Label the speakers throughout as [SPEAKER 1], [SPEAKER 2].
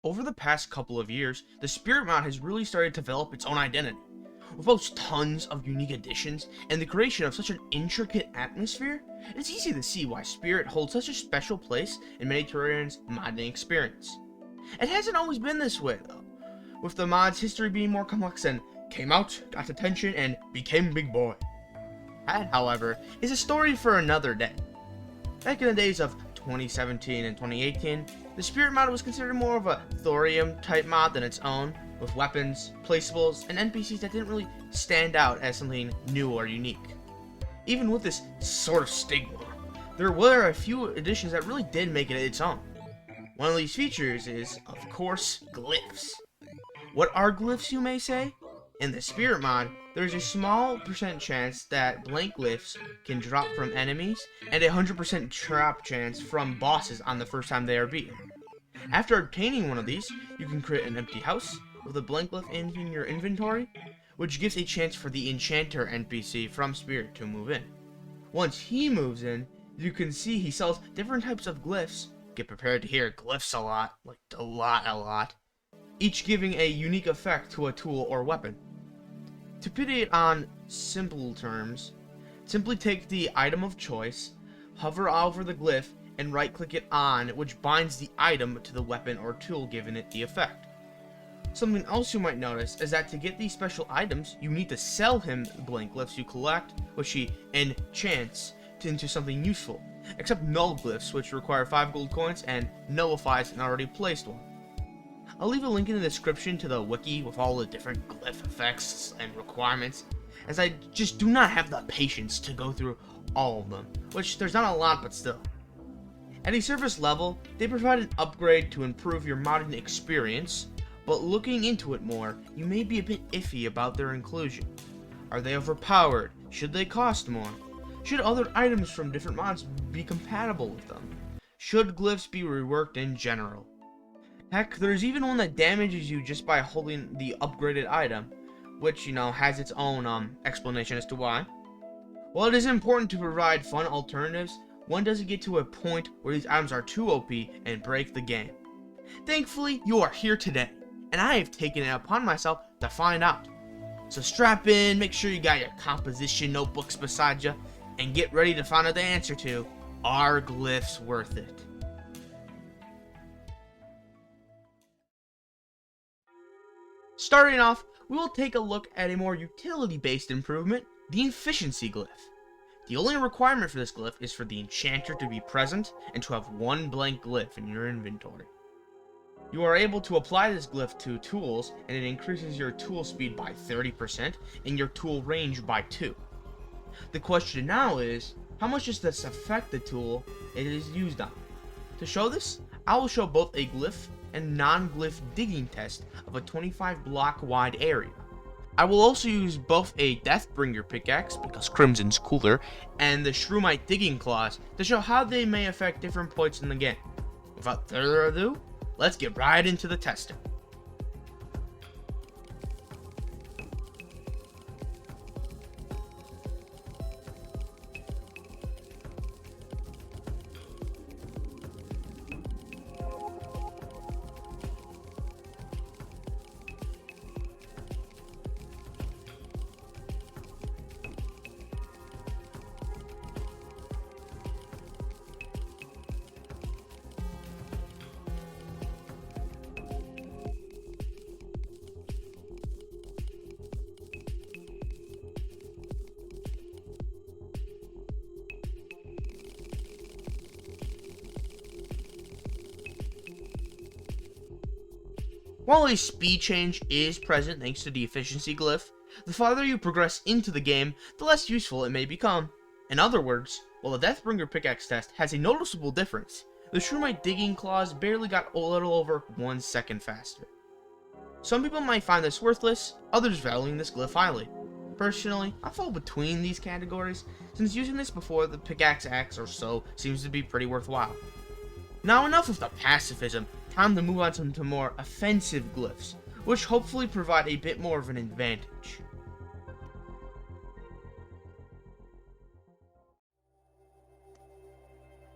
[SPEAKER 1] Over the past couple of years, the Spirit mod has really started to develop its own identity. With both tons of unique additions and the creation of such an intricate atmosphere, it's easy to see why Spirit holds such a special place in many Terrarians' modding experience. It hasn't always been this way though, with the mod's history being more complex than came out, got attention, and became big boy. That, however, is a story for another day. Back in the days of 2017 and 2018, the Spirit mod was considered more of a Thorium type mod than its own, with weapons, placeables, and NPCs that didn't really stand out as something new or unique. Even with this sort of stigma, there were a few additions that really did make it its own. One of these features is, of course, Glyphs. What are Glyphs, you may say? In the Spirit mod, there is a small percent chance that blank Glyphs can drop from enemies, and a 100% trap chance from bosses on the first time they are beaten. After obtaining one of these, you can create an empty house with a blank Glyph in your inventory, which gives a chance for the Enchanter NPC from Spirit to move in. Once he moves in, you can see he sells different types of Glyphs. Get prepared to hear Glyphs a lot, like a lot, each giving a unique effect to a tool or weapon. To put it on simple terms, simply take the item of choice, hover over the glyph, and right click it on, which binds the item to the weapon or tool, giving it the effect. Something else you might notice is that to get these special items, you need to sell him the blank glyphs you collect, which he enchants into something useful, except null glyphs, which require 5 gold coins and nullifies an already placed one. I'll leave a link in the description to the wiki with all the different glyph effects and requirements, as I just do not have the patience to go through all of them, which there's not a lot, but still. At a surface level, they provide an upgrade to improve your modding experience, but looking into it more, you may be a bit iffy about their inclusion. Are they overpowered? Should they cost more? Should other items from different mods be compatible with them? Should glyphs be reworked in general? Heck, there's even one that damages you just by holding the upgraded item, which, has its own explanation as to why. While it is important to provide fun alternatives, one doesn't get to a point where these items are too OP and break the game. Thankfully, you are here today, and I have taken it upon myself to find out. So strap in, make sure you got your composition notebooks beside you, and get ready to find out the answer to, are glyphs worth it? Starting off, we will take a look at a more utility-based improvement, the efficiency glyph. The only requirement for this glyph is for the enchanter to be present and to have one blank glyph in your inventory. You are able to apply this glyph to tools, and it increases your tool speed by 30% and your tool range by 2. The question now is, how much does this affect the tool it is used on? To show this, I will show both a glyph and non-glyph digging test of a 25 block wide area. I will also use both a Deathbringer pickaxe, because Crimson's cooler, and the Shroomite digging claws to show how they may affect different points in the game. Without further ado, let's get right into the testing. While a speed change is present thanks to the efficiency glyph, the farther you progress into the game, the less useful it may become. In other words, while the Deathbringer pickaxe test has a noticeable difference, the Shroomite digging claws barely got a little over 1 second faster. Some people might find this worthless, others valuing this glyph highly. Personally, I fall between these categories, since using this before the pickaxe axe or so seems to be pretty worthwhile. Now enough of the pacifism, time to move on to some more offensive glyphs, which hopefully provide a bit more of an advantage.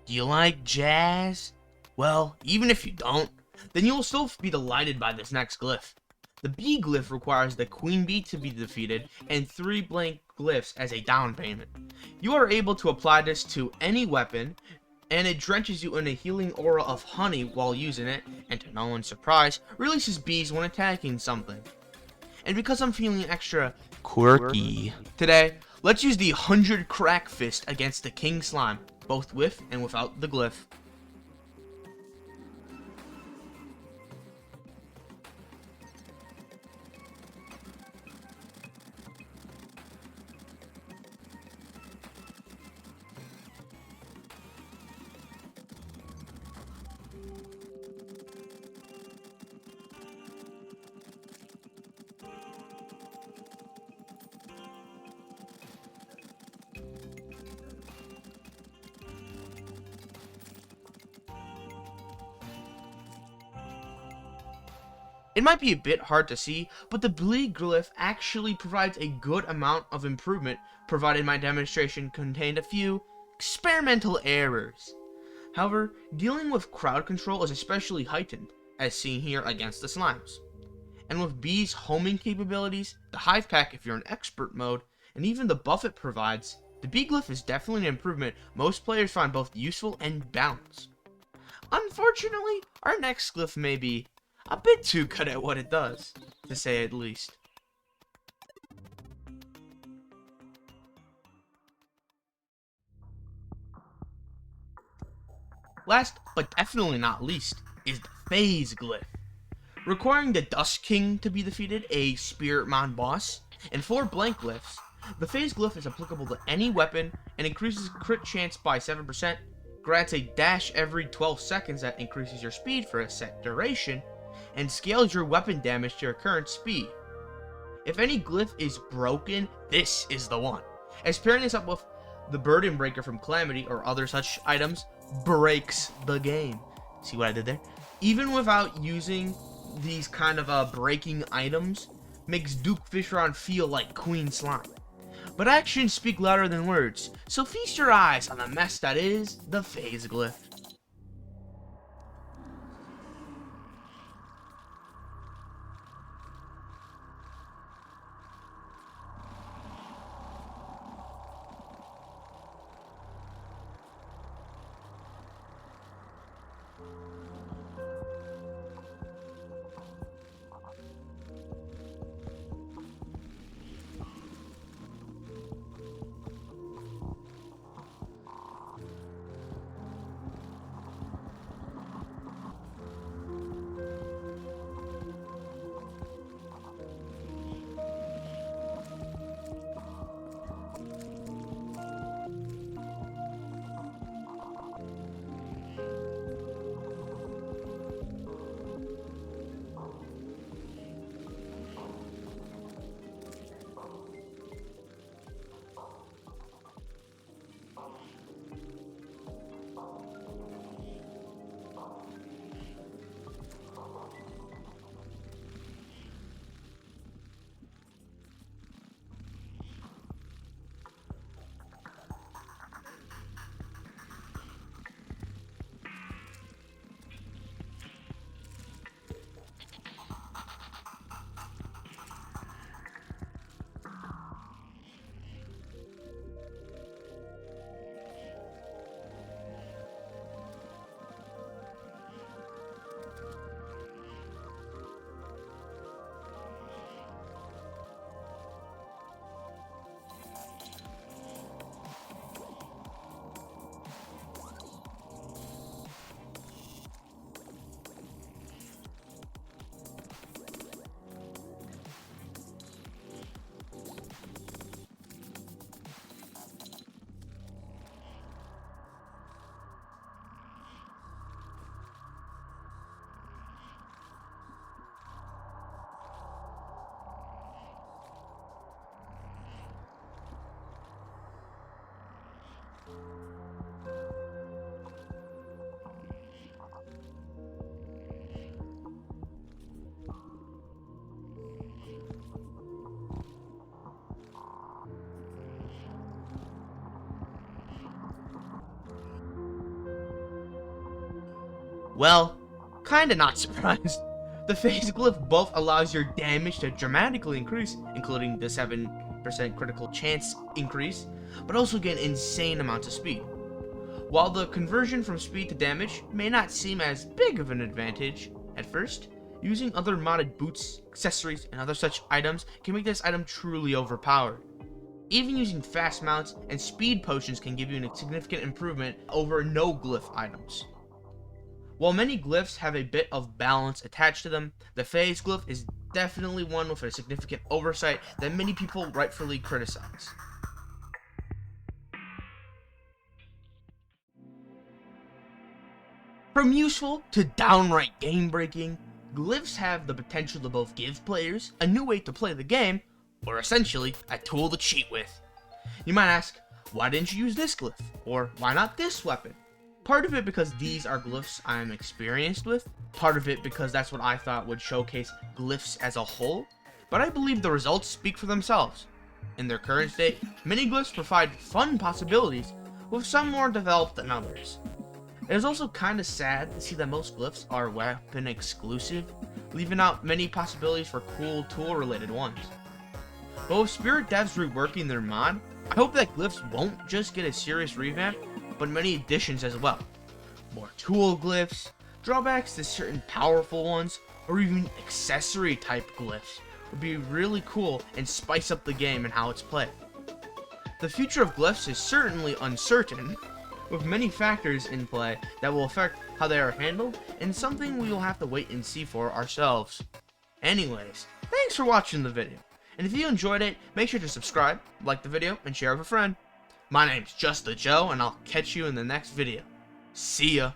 [SPEAKER 1] Do you like jazz? Well, even if you don't, then you will still be delighted by this next glyph. The B glyph requires the queen bee to be defeated and 3 blank glyphs as a down payment. You are able to apply this to any weapon, and it drenches you in a healing aura of honey while using it, and to no one's surprise, releases bees when attacking something. And because I'm feeling extra quirky today, let's use the 100 crack fist against the king slime, both with and without the glyph. It might be a bit hard to see, but the bleed glyph actually provides a good amount of improvement, provided my demonstration contained a few experimental errors. However, dealing with crowd control is especially heightened, as seen here against the slimes. And with B's homing capabilities, the hive pack if you're in expert mode, and even the buff it provides, the B glyph is definitely an improvement most players find both useful and balanced. Unfortunately, our next glyph may be a bit too good at what it does, to say at least. Last, but definitely not least, is the Phase Glyph. Requiring the Dust King to be defeated, a Spiritmon boss, and 4 blank glyphs, the Phase Glyph is applicable to any weapon and increases crit chance by 7%, grants a dash every 12 seconds that increases your speed for a set duration, and scales your weapon damage to your current speed. If any glyph is broken, this is the one, as pairing this up with the Burden Breaker from Calamity or other such items breaks the game. See what I did there? Even without using these kind of breaking items, makes Duke Fishron feel like Queen Slime. But actions speak louder than words, so feast your eyes on the mess that is the Phase Glyph. Well, kinda not surprised. The phase glyph buff allows your damage to dramatically increase, including the 7% critical chance increase, but also gain insane amounts of speed. While the conversion from speed to damage may not seem as big of an advantage at first, using other modded boots, accessories, and other such items can make this item truly overpowered. Even using fast mounts and speed potions can give you a significant improvement over no glyph items. While many glyphs have a bit of balance attached to them, the phase glyph is definitely one with a significant oversight that many people rightfully criticize. From useful to downright game-breaking, glyphs have the potential to both give players a new way to play the game, or essentially a tool to cheat with. You might ask, why didn't you use this glyph? Or why not this weapon? Part of it because these are glyphs I'm experienced with, part of it because that's what I thought would showcase glyphs as a whole, but I believe the results speak for themselves. In their current state, many glyphs provide fun possibilities, with some more developed than others. It is also kinda sad to see that most glyphs are weapon exclusive, leaving out many possibilities for cool tool related ones. But with Spirit devs reworking their mod, I hope that glyphs won't just get a serious revamp, but many additions as well. More tool glyphs, drawbacks to certain powerful ones, or even accessory type glyphs would be really cool and spice up the game and how it's played. The future of glyphs is certainly uncertain, with many factors in play that will affect how they are handled, and something we will have to wait and see for ourselves. Anyways, thanks for watching the video, and if you enjoyed it, make sure to subscribe, like the video, and share with a friend. My name's Just the Joe, and I'll catch you in the next video. See ya!